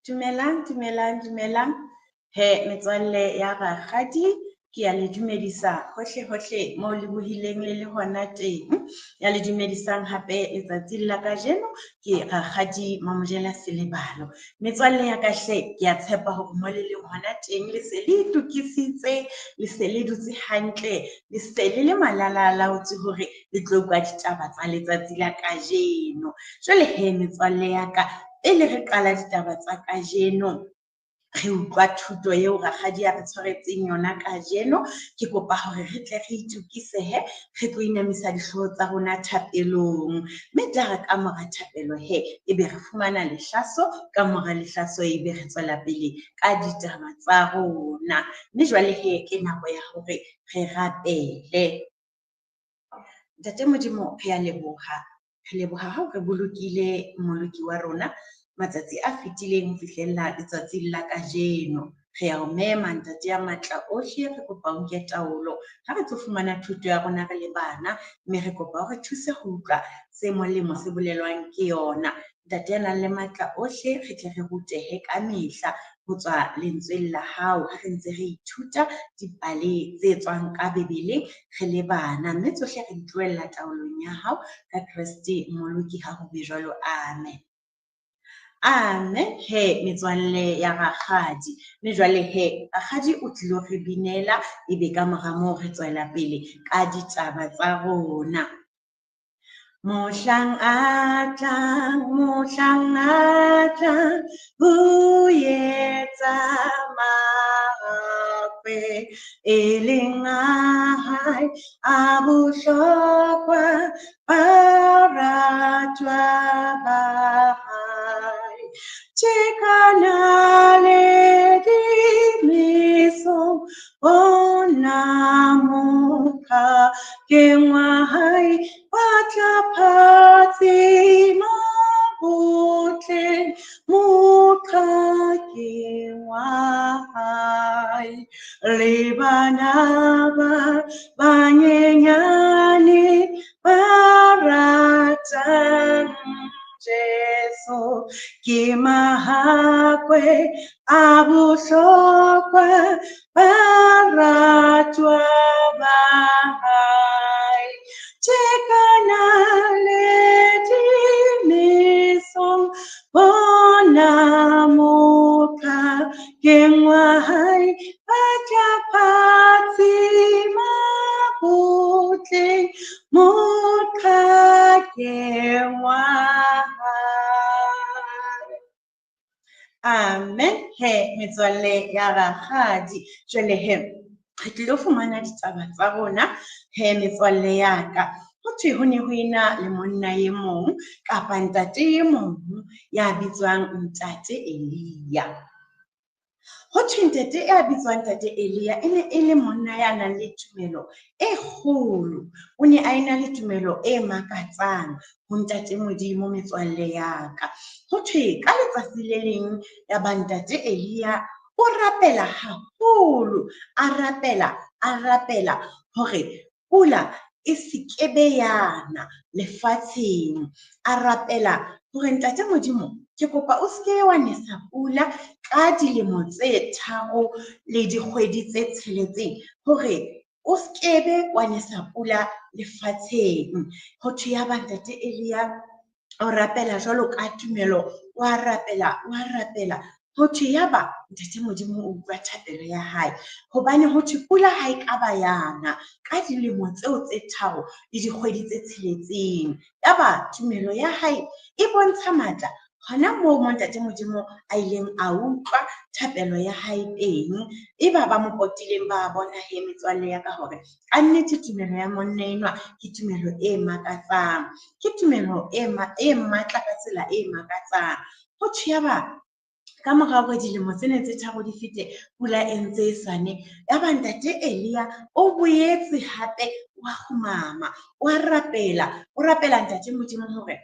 Dumelang. He metswalle ya rakgadi, ke ya le dumedisa hohle moo le bohileng le hona teng. Ya le dumedisang hape letsatsing la kajeno ke rakgadi Mamojela Selebalo. Metswalle ya ka hle, ke a tshepa hore mo le leng hona teng le se le itukisitse, le se le dutse hantle, le se le malalaalaotswe hore le tlo utlwa ditaba tsa letsatsi la kajeno. Jwale he metswalle ya ka, pele re qala ditaba tsa kajeno, re utlwa thuto eo rakgadi a re tshwaretseng yona kajeno. Ke kopa hore re tle re itukisehe, re tlo inamisa dihlooho tsa rona thapelong. Mme tla ka mora thapelo he, ebe re fumana lehlaso, ka mora lehlaso ebe re tswela pele ka ditaba tsa rona. Mme jwale he, ke nako ya hore re rapele. Ntate Modimo, re a leboha. Re leboha ha re bolokile moloki wa rona matsatsi a fetileng ho fihlella letsatsing la kajeno. Re a o mema ntate ya matla ohle, re kopa o nke taolo ha re tlo fumana thuto ya rona re le bana, mme re kopa o re thuse ho utlwa se molemo se bolelwang ke yona. Ntate ya nang le matla ohle, re tle re rutehe ka mehla ho tswa lentsweng la hao ha re ntse re ithuta dipale tse tswang ka Bebeleng re le bana, mme tsohle re di tlohella taolong ya hao ka Kreste moloki ha ho be jwalo. Amen. Amen. He metswalle ya rakgadi, mme jwale he rakgadi o tlilo re binela, ebe ka mora moo re tswela pele ka ditaba tsa rona. Mohlang a tlang, ho etsa makwe, e leng a hae a bohlokwa, baratwa ba hae. Tekana le dimiso, ona moka kengwa hae, batla phatsima botle, moka kengwa hae. Le bana ba banyenyane ba ratang Jesu, ke mahakwe a bohlokwa, baratwa ba hae. Tekana le dimisong, bona moka kengwa hae, batla phatsima botle, moka kengwa hae. Amen. He metswalle ya rakgadi, jwale he re tlilo fumana ditaba tsa rona. He metswalle ya ka, ho thwe ho ne ho ena le monna e mong kapa ntate e mong ya bitswang ntate Elia. Ho thwe ntate ya bitswang ntate Elia e ne e le monna ya nang le tumelo e kgolo. O ne a ena le tumelo e makatsang ho ntate Modimo metswalle ya ka. Ho thwe ka letsatsi le leng ya ba ntate Elia o rapela haholo, a rapela hore pula e se kebe yana lefatsheng. A rapela hore ntate Modimo, ke kopa o seke wa nesa pula ka dilemo tse 3 le dikgwedi tse 6 hore o skebe wa nesa pula lefatsheng. Ho thwe ya ba ntate Elia o rapela jwalo ka tumelo, wa rapela. Ho thwe ya ba ntate Modimo o utlwa thapelo ya hae, hobane ho thwe pula ha e ka ba yana ka dilemo tseo tse 3 le dikgwedi tse 6. Ya ba tumelo ya hae e bontsha matla hona moo ntate Modimo a ileng a utlwa thapelo ya hae teng. E ba mo potileng ba bona he metswalle ya ka hore ka nnete tumelo ya monna enwa ke tumelo e makatsang, ke tumelo e matla ka tsela e makatsang. Ho thwe ya ba ka mora hore dilemo tsena tse 3 di fete, pula e ntse e sane, ya ba ntate Elia o boetse hape wa kgumama, wa rapela. O rapela ntate Modimo hore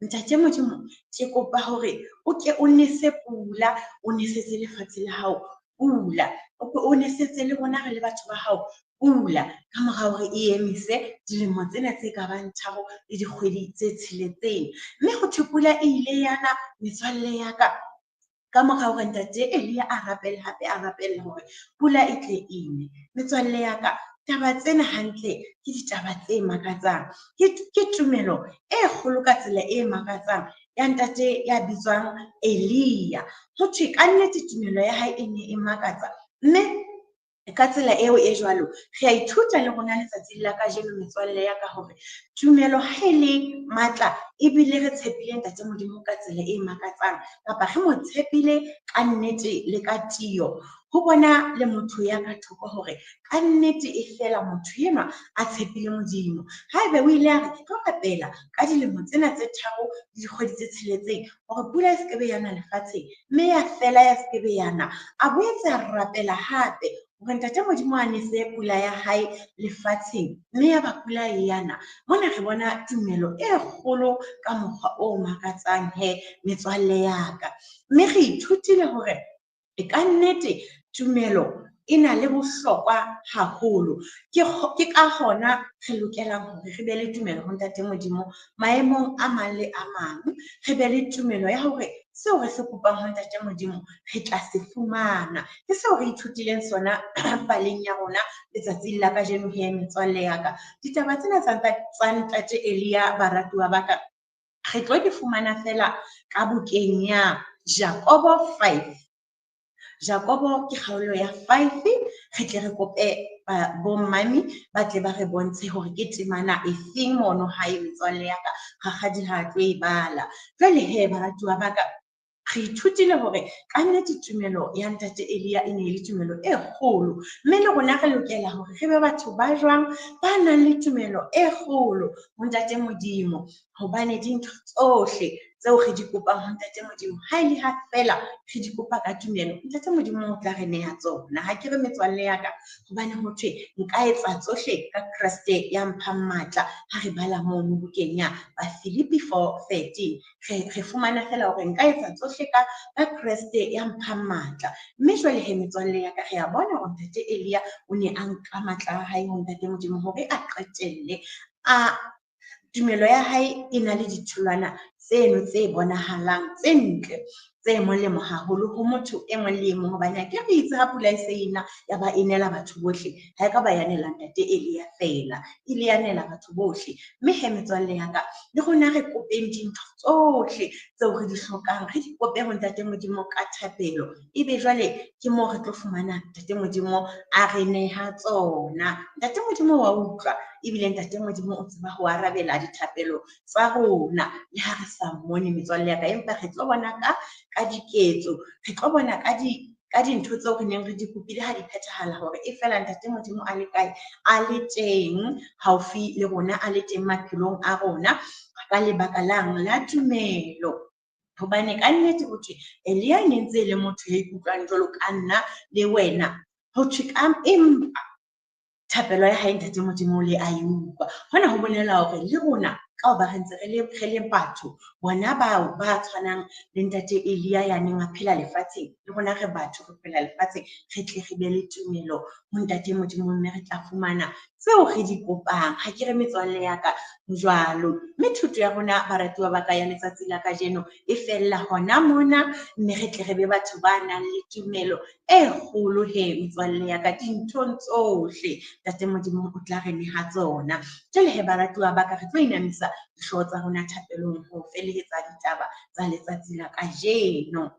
ntate Modimo, ke kopa hore o ke o nese pula, o nesetse lefatshe la hao pula, o nesetse le rona re le batho ba hao pula, ka mora hore e emise dilemo tsena tse ka bang 3 le dikgwedi tse 6. Mme ho thwe pula e ile yana metswalle ya ka ka mora hore ntate Elia a rapele hape a rapelle hore pula e tle ine. Metswalle ya ka, taba tsena hantle ke ditaba tse makatsang, ke tumelo e kgolo ka tsela e makatsang ya ntate ya bitswang Elia. Ho thwe kannete tumelo ya hae e ne e makatsa, mme ka tsela eo e jwalo re a ithuta le rona letsatsing la kajeno metswalle ya ka hore tumelo ha e le matla ebile re tshepile ntate Modimo ka tsela e makatsang, kapa re mo tshepile ka nnete le ka tiyo, ho bona le motho ya ka thoko hore ka nnete e fela motho enwa a tshepile Modimo. Haebe o ile a re ke tlo rapela ka dilemo tsena tse 3 le dikgwedi tse 6 hore pula e sekebe yana lefatsheng, mme ya fela ya sekebe yana, a boetse a rapela hape hore ntate Modimo a nese pula ya hae lefatsheng, mme ya ba pula e yana. Mona re bona tumelo e kgolo ka mokgwa o makatsang metswalle ya ka, mme re ithutile hore e ka nnete tumelo e na le bohlokwa haholo. Ke ka hona re lokelang hore re be le tumelo ho ntate Modimo maemong a mang le a mang, re be le tumelo ya hore seo re se kopang ho ntate Modimo re tla se fumana. Ke seo re ithutileng sona paleng ya rona letsatsing la kajeno metswalle ya ka. Ditaba tsena tsa ntate Elia, baratuwa ba ka, re tlo di fumana fela ka bukeng ya Jakobo 5. Jakobo ke kgaolo ya 5. Re tle re kope bo mmami ba tle ba re bontshe hore ke temana e feng mono hae metswalle ya ka, rakgadi ha tlo e bala. Jwale baratuwa ba ka, re ithutile hore ka nnete tumelo ya ntate Elia e ne le tumelo e kgolo, mme le rona re lokela hore re be batho ba jwang, ba nang le tumelo e kgolo ho ntate Modimo, hobane dintho tsohle tseo re di kopang ho ntate Modimo ha ele ha fela re di kopa ka tumelo, ntate Modimo o tla re neha tsona. Ha ke re metswalle ya ka, hobane ho thwe nka etsa tsohle ka Kriste ya mphang matla. Ha re bala mono bukeng ya Filipi 4:13, re fumana fela hore nka etsa tsohle ka Kriste ya mphang matla. Mme jwale metswalle ya ka, re a bona hore ntate Elia o ne a nka matla a hae ho ntate Modimo hore a qetelle tumelo ya hae e na le ditholwana tseno tse bonahalang tse ntle, tse molemo haholo ho motho e mong le mong, hobane ke re itse ha pula e se ena ya ba enela batho bohle, ha e ka ba yanela ntate Elia fela, ile yanela batho bohle. Mme metswalle ya ka, le rona re kopeng dintho tsohle tseo re di hlokang, re di kope ho ntate Modimo ka thapelo, ebe jwale ke moo re tlo fumana ntate Modimo a re neha tsona. Ntate Modimo wa utlwa, ebile ntate Modimo o tseba ho arabela dithapelo tsa rona le ha re sa mmone metswalle ya ka, empa re tlo bona ka diketso, re tlo bona ka dintho tseo re neng re di kopile ha di phethahala, hore e fela ntate Modimo a le kae, a le teng haufi le rona, a le teng maphelong a rona ka lebaka lang la tumelo. Hobane ka nnete ho thwe Elia e ne ntse le motho ya ikutlwang jwalo ka nna le wena, ho thwe empa thapelo ya hae ntate Modimo le a utlwa. Hona ho bolela hore le rona ka hoba re ntse re le batho, bona bao ba tshwanang le ntate Elia ya neng a phela lefatsheng, le rona re batho re phela lefatsheng, re tle re be le tumelo ho ntate Modimo, mme re tla fumana tseo re di kopang. Ha ke re metswalle ya ka jwalo, mme thuto ya rona baratuwa ba ka ya letsatsi la kajeno e fella hona mona, mme re tle re be batho ba nang le tumelo e kgolo metswalle ya ka, dinthong tsohle ntate Modimo o tla re neha tsona. Jwale baratuwa ba ka, re tlo inamisa dihlooho tsa rona thapelong ho felehetsa ditaba tsa letsatsi la kajeno.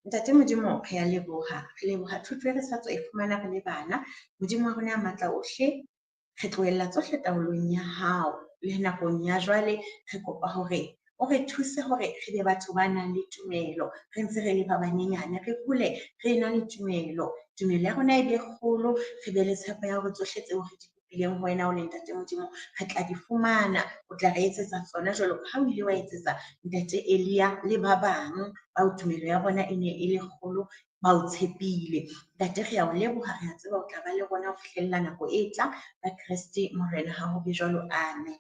Ntate Modimo re a leboha, re leboha thuto e re sa tswa e fumana re le bana. Modimo wa rona a matla ohle, re tlohella tsohle taolong ya hao, le nakong ya jwale re kopa hore o re thuse hore re be batho ba nang le tumelo, re ntse re le ba banyenyane, re hole re na le tumelo ya rona e be kgolo, re be le tshepo ya hore tsohle tseo re di kopileng ho wena o le ntate Modimo re tla di fumana. O tla re etsetsa tsona jwalo ka ha o ile wa etsetsa ntate Elia le ba bang bao tumelo ya bona e ne e le kgolo, ba o tshepile. Ntate re a o leboha, re a tseba o tla ba le rona ho fihlella nako e tlang ka Kriste morena ha ho be jwalo. Amen.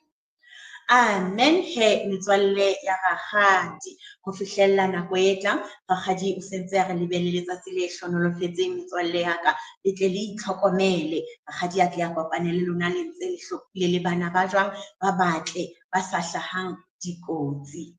Amen. Metswalle ya rakgadi, ho fihlella nako e tlang, rakgadi o sentse a re lebelele letsatsi le hlonolofetseng metswalle ya ka, le tle le itlhokomele. Rakgadi a tle a kopane le lona le ntse le hlokile le bana ba jwang, ba batle, ba sa hlahang dikotsi.